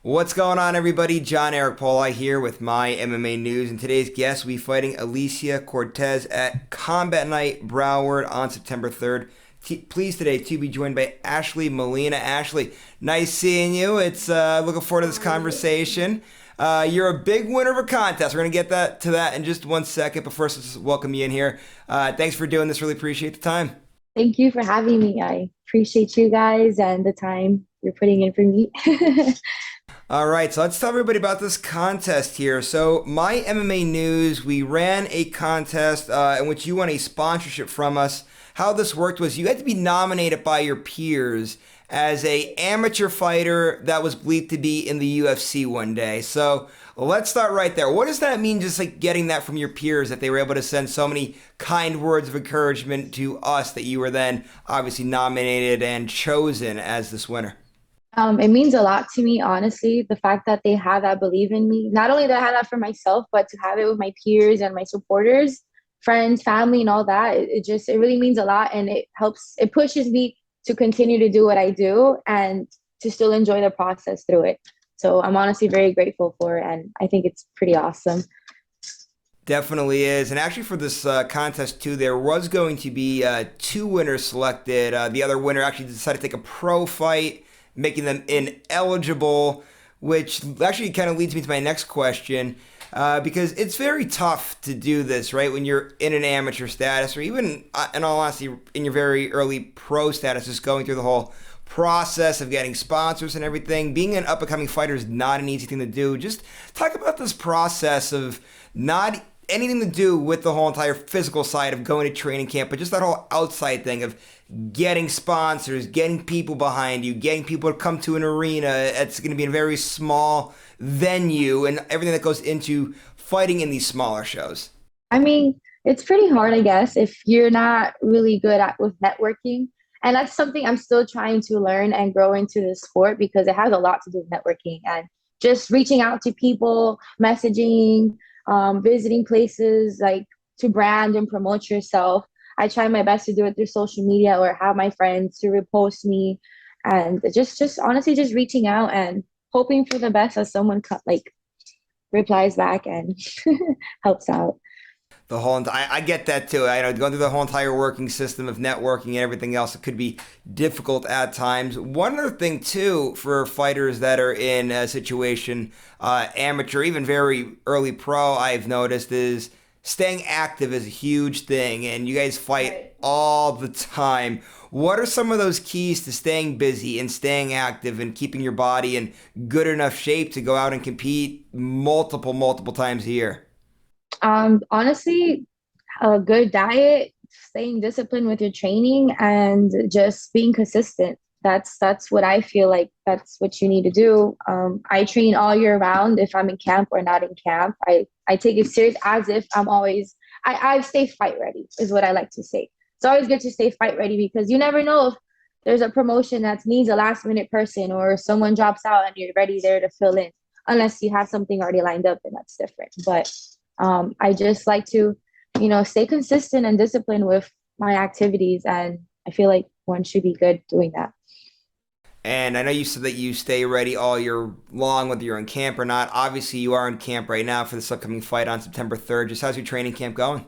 What's going on, everybody? John Eric Pauli here with my MMA News, and today's guest will be fighting Aysia Cortez at Combat Night Broward on September 3rd. Pleased today to be joined by Ashley Molina. Ashley, nice seeing you. It's looking forward to this conversation. You're a big winner of a contest. We're gonna get that in just 1 second, but first, let's welcome you in here. Thanks for doing this. Really appreciate the time. Thank you for having me. I appreciate you guys and the time you're putting in for me. All right, so let's tell everybody about this contest here. So, my MMA News, we ran a contest in which you won a sponsorship from us. How this worked was you had to be nominated by your peers as a amateur fighter that was believed to be in the UFC one day. So, let's start right there. What does that mean, just like getting that from your peers, that they were able to send so many kind words of encouragement to us that you were then obviously nominated and chosen as this winner? It means a lot to me, honestly, the fact that they have that believe in me. Not only that I have that for myself, but to have it with my peers and my supporters, friends, family, and all that. It really means a lot, and it pushes me to continue to do what I do and to still enjoy the process through it. So I'm honestly very grateful for it, and I think it's pretty awesome. Definitely is. And actually, for this contest, too, there was going to be two winners selected. The other winner actually decided to take a pro fight, making them ineligible, which actually kind of leads me to my next question. Because it's very tough to do this, right? When you're in an amateur status, or even, in all honesty, in your very early pro status, just going through the whole process of getting sponsors and everything. Being an up and coming fighter is not an easy thing to do. Just talk about this process of not anything to do with the whole entire physical side of going to training camp, but just that whole outside thing of getting sponsors, getting people behind you, getting people to come to an arena. It's going to be in a very small venue and everything that goes into fighting in these smaller shows. I mean, it's pretty hard, I guess, if you're not really good at with networking. And that's something I'm still trying to learn and grow into the sport because it has a lot to do with networking and just reaching out to people, messaging, visiting places like to brand and promote yourself. I try my best to do it through social media or have my friends to repost me and just honestly just reaching out and hoping for the best as someone like replies back and helps out. I get that too. I know going through the whole entire working system of networking and everything else, it could be difficult at times. One other thing too for fighters that are in a situation, amateur, even very early pro, I've noticed is staying active is a huge thing, and you guys fight Right. all the time. What are some of those keys to staying busy and staying active and keeping your body in good enough shape to go out and compete multiple times a year? Honestly, a good diet, staying disciplined with your training, and just being consistent. That's what I feel like that's what you need to do. I train all year round if I'm in camp or not in camp. I take it serious as if I'm always I stay fight ready is what I like to say. It's always good to stay fight ready because you never know if there's a promotion that needs a last minute person or someone drops out and you're ready there to fill in. Unless you have something already lined up, then that's different. But I just like to, stay consistent and disciplined with my activities. And I feel like one should be good doing that. And I know you said that you stay ready all year long, whether you're in camp or not. Obviously, you are in camp right now for this upcoming fight on September 3rd. Just how's your training camp going?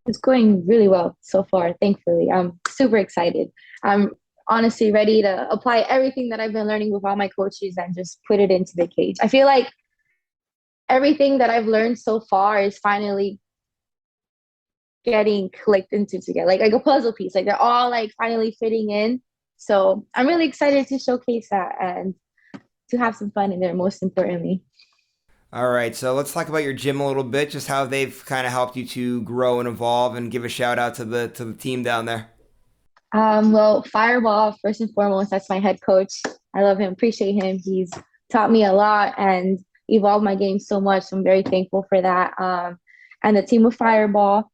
It's going really well so far, thankfully. I'm super excited. I'm honestly ready to apply everything that I've been learning with all my coaches and just put it into the cage. I feel like everything that I've learned so far is finally getting clicked into together, like a puzzle piece. Like they're all like finally fitting in. So I'm really excited to showcase that and to have some fun in there, most importantly. All right, so let's talk about your gym a little bit, just how they've kind of helped you to grow and evolve, and give a shout out to the team down there. Well, Fireball, first and foremost, that's my head coach. I love him, appreciate him. He's taught me a lot and evolved my game so much. So I'm very thankful for that. And the team with Fireball,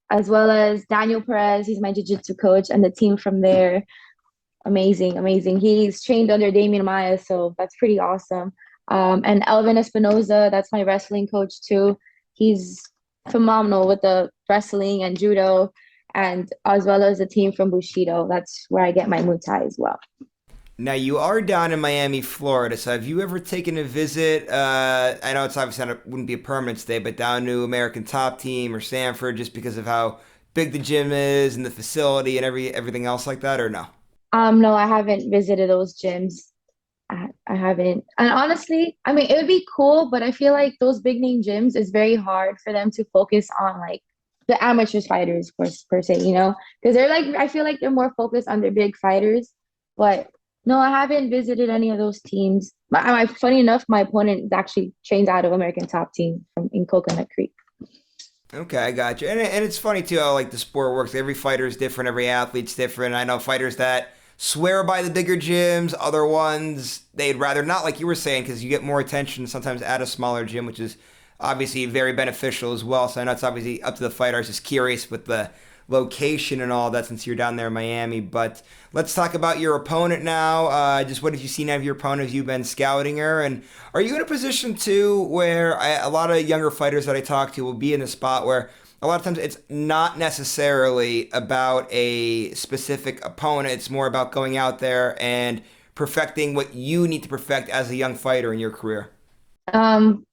as well as Daniel Perez, he's my jiu-jitsu coach, and the team from there. Amazing, amazing. He's trained under Damian Maya, so that's pretty awesome. And Elvin Espinoza, that's my wrestling coach too. He's phenomenal with the wrestling and judo, and as well as the team from Bushido. That's where I get my Muay Thai as well. Now you are down in Miami, Florida. So have you ever taken a visit? I know it's obviously not, wouldn't be a permanent stay, but down to American Top Team or Sanford, just because of how big the gym is and the facility and everything else like that, or no? No, I haven't visited those gyms. I haven't. And honestly, I mean, it would be cool, but I feel like those big name gyms is very hard for them to focus on like the amateur fighters per se, you know? Because they're like, I feel like they're more focused on their big fighters. But no, I haven't visited any of those teams. Funny enough, my opponent actually trains out of American Top Team from in Coconut Creek. Okay, I got you. And it's funny too how like the sport works. Every fighter is different. Every athlete's different. I know fighters that swear by the bigger gyms. Other ones they'd rather not, like you were saying, because you get more attention sometimes at a smaller gym, which is obviously very beneficial as well. So I know it's obviously up to the fighter. I was just curious with the location and all that since you're down there in Miami. But let's talk about your opponent now. Just what have you seen out of your opponent? Have you been scouting her? And are you in a position too where a lot of younger fighters that I talk to will be in a spot where a lot of times it's not necessarily about a specific opponent. It's more about going out there and perfecting what you need to perfect as a young fighter in your career. Well,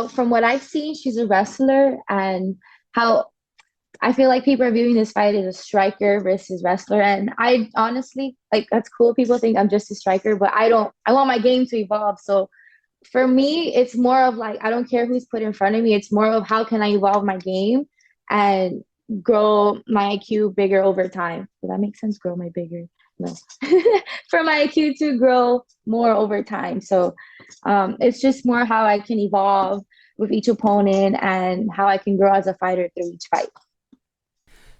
from what I've seen, she's a wrestler, and how I feel like people are viewing this fight as a striker versus wrestler. And I honestly, like, that's cool. People think I'm just a striker, but I don't, I want my game to evolve. So for me, it's more of like, I don't care who's put in front of me. It's more of how can I evolve my game and grow my IQ bigger over time. Does that make sense? Grow my bigger. No, for my IQ to grow more over time. So it's just more how I can evolve with each opponent and how I can grow as a fighter through each fight.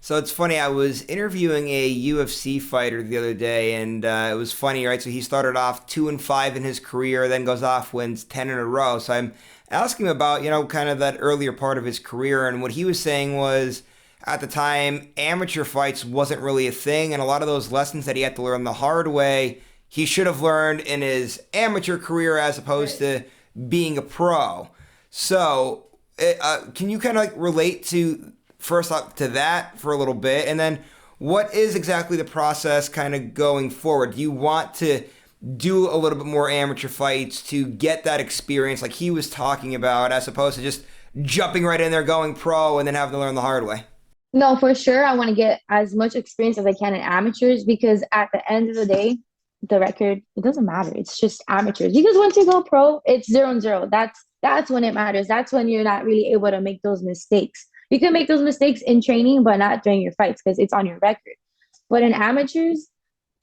So it's funny. I was interviewing a UFC fighter the other day, and it was funny, right? So he started off 2-5 in his career, then goes off, wins 10 in a row. So I'm asking him about, kind of that earlier part of his career, and what he was saying was, at the time, amateur fights wasn't really a thing, and a lot of those lessons that he had to learn the hard way, he should have learned in his amateur career as opposed to being a pro. So, can you kind of like relate to first off to that for a little bit, and then what is exactly the process kind of going forward? Do you want to do a little bit more amateur fights to get that experience like he was talking about, as opposed to just jumping right in there, going pro, and then having to learn the hard way? No, for sure. I want to get as much experience as I can in amateurs because at the end of the day, the record, it doesn't matter. It's just amateurs. Because once you go pro, it's 0-0. That's when it matters. That's when you're not really able to make those mistakes. You can make those mistakes in training, but not during your fights because it's on your record. But in amateurs,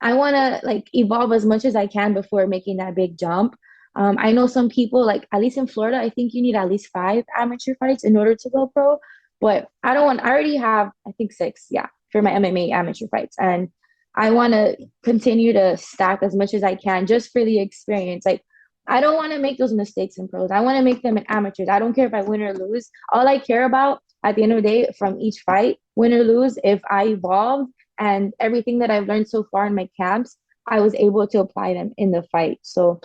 I want to like evolve as much as I can before making that big jump. I know some people, like at least in Florida, I think you need at least 5 amateur fights in order to go pro. But I already have, I think 6, yeah, for my MMA amateur fights. And I want to continue to stack as much as I can just for the experience. Like, I don't want to make those mistakes in pros. I want to make them in amateurs. I don't care if I win or lose. All I care about at the end of the day from each fight, win or lose, if I evolved and everything that I've learned so far in my camps, I was able to apply them in the fight. So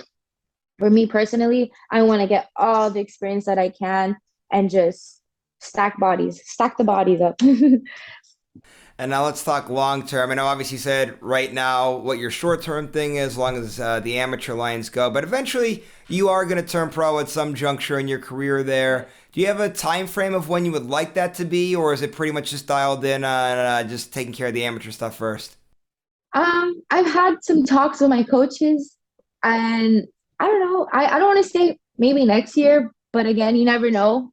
for me personally, I want to get all the experience that I can and just stack the bodies up. And now let's talk long term. I know obviously you said right now what your short term thing is, as long as the amateur lines go, but eventually you are going to turn pro at some juncture in your career there. Do you have a time frame of when you would like that to be, or is it pretty much just dialed in on just taking care of the amateur stuff first? I've had some talks with my coaches, and I don't know. I don't want to say maybe next year, but again, you never know.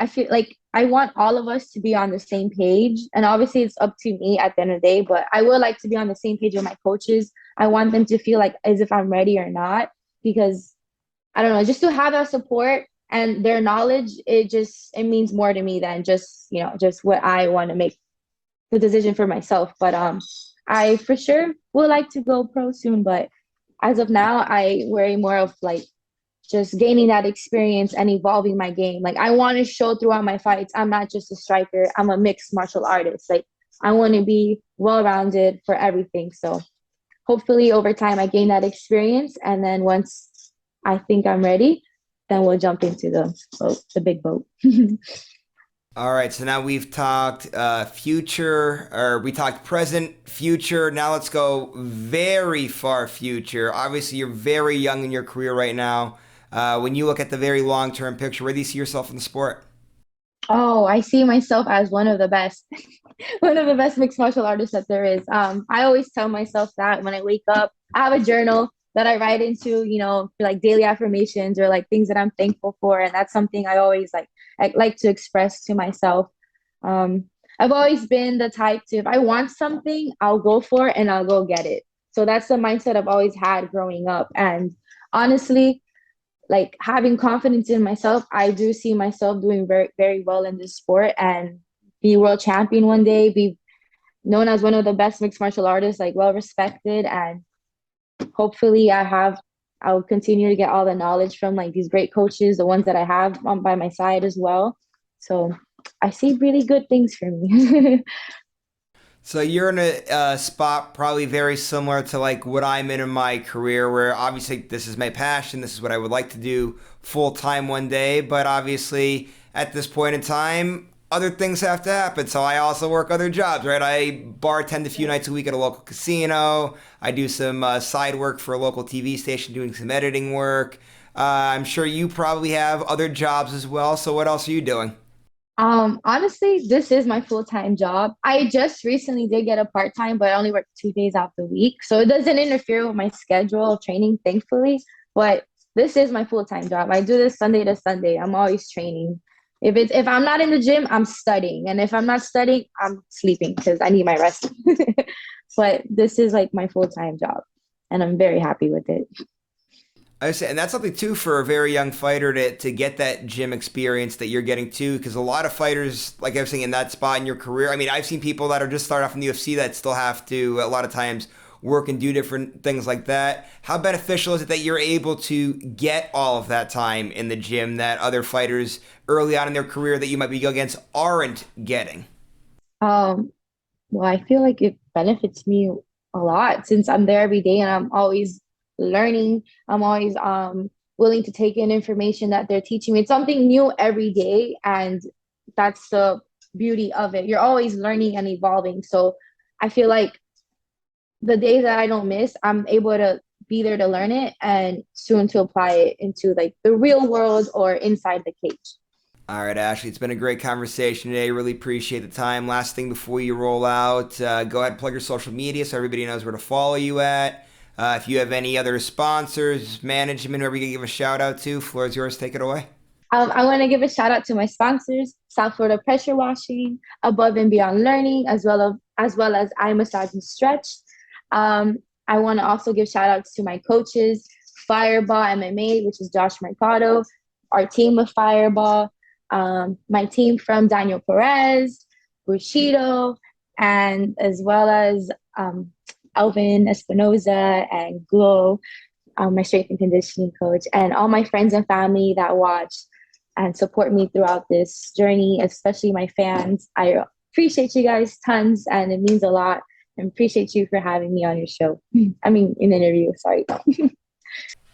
I feel like I want all of us to be on the same page. And obviously, it's up to me at the end of the day, but I would like to be on the same page with my coaches. I want them to feel like as if I'm ready or not, because I don't know, just to have that support and their knowledge, it means more to me than just, just what I want to make the decision for myself. But I for sure would like to go pro soon, but as of now, I worry more of like just gaining that experience and evolving my game. Like I want to show throughout my fights, I'm not just a striker, I'm a mixed martial artist. Like I want to be well-rounded for everything. So hopefully over time I gain that experience. And then once I think I'm ready, then we'll jump into the boat, the big boat. All right, so now we've talked future, or we talked present, future. Now let's go very far future. Obviously, you're very young in your career right now. When you look at the very long term picture, where do you see yourself in the sport? Oh, I see myself as one of the best, one of the best mixed martial artists that there is. I always tell myself that when I wake up, I have a journal that I write into, like daily affirmations or like things that I'm thankful for, and that's something I always I like to express to myself. Um, I've always been the type to, if I want something, I'll go for it and I'll go get it. So that's the mindset I've always had growing up, and honestly, like having confidence in myself, I do see myself doing very, very well in this sport and be world champion one day, be known as one of the best mixed martial artists, like well respected. And hopefully I'll continue to get all the knowledge from like these great coaches, the ones that I have on by my side as well. So I see really good things for me. So you're in a spot probably very similar to like what I'm in my career, where obviously this is my passion, this is what I would like to do full time one day, but obviously at this point in time, other things have to happen. So I also work other jobs, right? I bartend a few nights a week at a local casino. I do some side work for a local TV station, doing some editing work. I'm sure you probably have other jobs as well. So what else are you doing? Honestly, this is my full-time job. I just recently did get a part-time, but I only work 2 days out the week. So it doesn't interfere with my schedule of training, thankfully. But this is my full-time job. I do this Sunday to Sunday. I'm always training. If I'm not in the gym, I'm studying. And if I'm not studying, I'm sleeping because I need my rest. But this is like my full-time job, and I'm very happy with it. I say, and that's something too for a very young fighter to get that gym experience that you're getting too, because a lot of fighters, like I was saying, in that spot in your career. I mean, I've seen people that are just starting off in the UFC that still have to a lot of times work and do different things like that. How beneficial is it that you're able to get all of that time in the gym that other fighters early on in their career that you might be going against aren't getting? Um, well, I feel like it benefits me a lot since I'm there every day and I'm always learning. I'm always willing to take in information that they're teaching me. It's something new every day, and that's the beauty of it. You're always learning and evolving. So I feel like the days that I don't miss, I'm able to be there to learn it and soon to apply it into like the real world or inside the cage. All right, Ashley, it's been a great conversation today. Really appreciate the time. Last thing before you roll out, go ahead and plug your social media so everybody knows where to follow you at. If you have any other sponsors, management, whoever you can give a shout out to, floor is yours. Take it away. I want to give a shout out to my sponsors, South Florida Pressure Washing, Above and Beyond Learning, as well as I Massage and Stretch. I want to also give shout outs to my coaches, Fireball MMA, which is Josh Mercado, our team with Fireball, my team from Daniel Perez, Bushido, and as well as Alvin Espinoza and Glow, my strength and conditioning coach, and all my friends and family that watch and support me throughout this journey, especially my fans. I appreciate you guys tons, and it means a lot. And appreciate you for having me on your show. I mean, in the interview, sorry.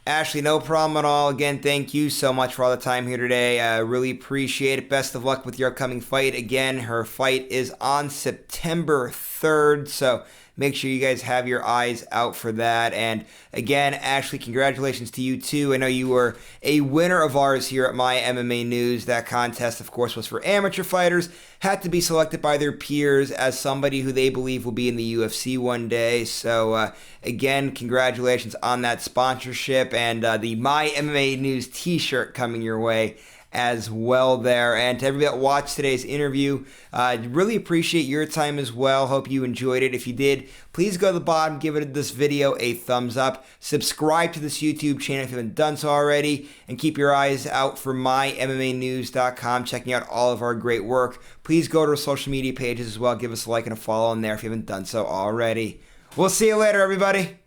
Ashley, no problem at all. Again, thank you so much for all the time here today. I really appreciate it. Best of luck with your upcoming fight. Again, her fight is on September 3rd, so make sure you guys have your eyes out for that. And again, Ashley, congratulations to you too. I know you were a winner of ours here at My MMA News. That contest, of course, was for amateur fighters, had to be selected by their peers as somebody who they believe will be in the UFC one day. So again, congratulations on that sponsorship and the My MMA News t-shirt coming your way as well there. And to everybody that watched today's interview, really appreciate your time as well. Hope you enjoyed it. If you did, please go to the bottom, give this video a thumbs up, subscribe to this YouTube channel if you haven't done so already, and keep your eyes out for MyMMAnews.com, checking out all of our great work. Please go to our social media pages as well. Give us a like and a follow on there if you haven't done so already. We'll see you later, everybody.